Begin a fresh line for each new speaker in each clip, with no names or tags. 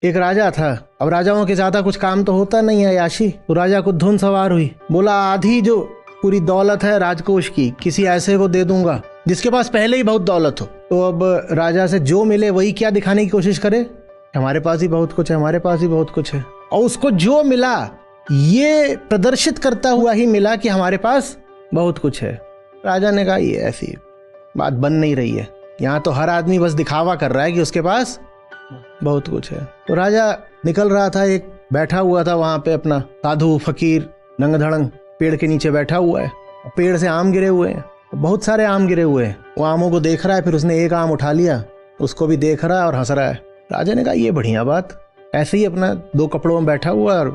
एक राजा था। अब राजाओं के ज्यादा कुछ काम तो होता नहीं है याशी, तो राजा को धुन सवार हुई। बोला आधी जो पूरी दौलत है राजकोष की किसी ऐसे को दे दूंगा जिसके पास पहले ही बहुत दौलत हो। तो अब राजा से जो मिले वही क्या दिखाने की कोशिश करे, हमारे पास ही बहुत कुछ है, हमारे पास ही बहुत कुछ है। और उसको जो मिला ये प्रदर्शित करता हुआ ही मिला कि हमारे पास बहुत कुछ है। राजा ने कहा ये ऐसी बात बन नहीं रही है, यहाँ तो हर आदमी बस दिखावा कर रहा है कि उसके पास बहुत कुछ है। तो राजा निकल रहा था, एक बैठा हुआ था वहां पे अपना साधु फकीर नंग धड़ंग पेड़ के नीचे बैठा हुआ है। पेड़ से आम गिरे हुए हैं, बहुत सारे आम गिरे हुए हैं। वो आमों को देख रहा है, फिर उसने एक आम उठा लिया, उसको भी देख रहा है और हंस रहा है। राजा ने कहा ये बढ़िया बात, ऐसे ही अपना दो कपड़ों में बैठा हुआ और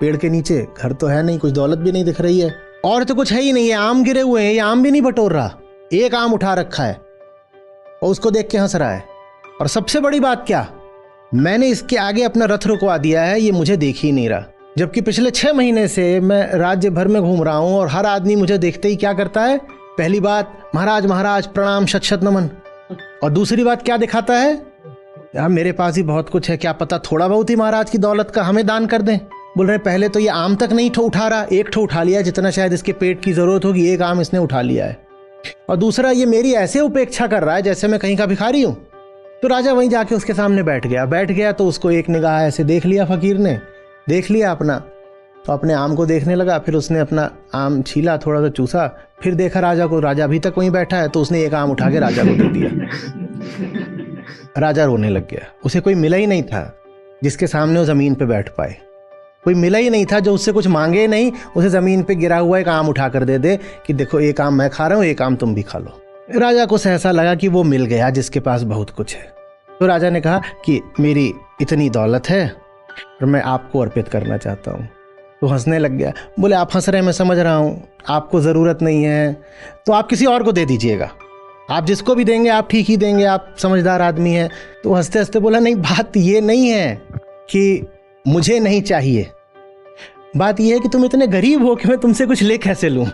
पेड़ के नीचे, घर तो है नहीं, कुछ दौलत भी नहीं दिख रही है और तो कुछ है ही नहीं, ये आम गिरे हुए हैं, ये आम भी नहीं बटोर रहा, एक आम उठा रखा है और उसको देख के हंस रहा है। और सबसे बड़ी बात क्या, मैंने इसके आगे अपना रथ रुकवा दिया है, ये मुझे देख ही नहीं रहा। जबकि पिछले 6 महीने से मैं राज्य भर में घूम रहा हूं और हर आदमी मुझे देखते ही क्या करता है, पहली बात महाराज महाराज प्रणाम शत शत नमन, और दूसरी बात क्या दिखाता है, यार मेरे पास ही बहुत कुछ है, क्या पता थोड़ा बहुत ही महाराज की दौलत का हमें दान कर दें। बोल रहे पहले तो ये आम तक नहीं उठा रहा, एक ठो उठा लिया जितना शायद इसके पेट की जरूरत होगी, एक आम इसने उठा लिया है। और दूसरा ये मेरी ऐसे उपेक्षा कर रहा है जैसे मैं कहीं का भिखारी हूं। तो राजा वहीं जाके उसके सामने बैठ गया तो उसको एक निगाह ऐसे देख लिया, फकीर ने देख लिया अपना, तो अपने आम को देखने लगा। फिर उसने अपना आम छीला, थोड़ा सा चूसा, फिर देखा राजा को, राजा अभी तक वहीं बैठा है, तो उसने एक आम उठा के राजा को दे दिया। राजा रोने लग गया, उसे कोई मिला ही नहीं था जिसके सामने वो जमीन पे बैठ पाए, कोई मिला ही नहीं था जो उससे कुछ मांगे नहीं, उसे जमीन पे गिरा हुआ एक आम उठा कर दे दे कि देखो एक आम मैं खा रहा हूँ, एक आम तुम भी खा लो। राजा को सहसा लगा कि वो मिल गया जिसके पास बहुत कुछ है। तो राजा ने कहा कि मेरी इतनी दौलत है और मैं आपको अर्पित करना चाहता हूँ। तो हंसने लग गया, बोले आप हंस रहे हैं मैं समझ रहा हूँ, आपको ज़रूरत नहीं है तो आप किसी और को दे दीजिएगा, आप जिसको भी देंगे आप ठीक ही देंगे, आप समझदार आदमी हैं। तो हंसते हंसते बोला नहीं, बात ये नहीं है कि मुझे नहीं चाहिए, बात यह है कि तुम इतने गरीब हो कि मैं तुमसे कुछ ले कैसे लूं।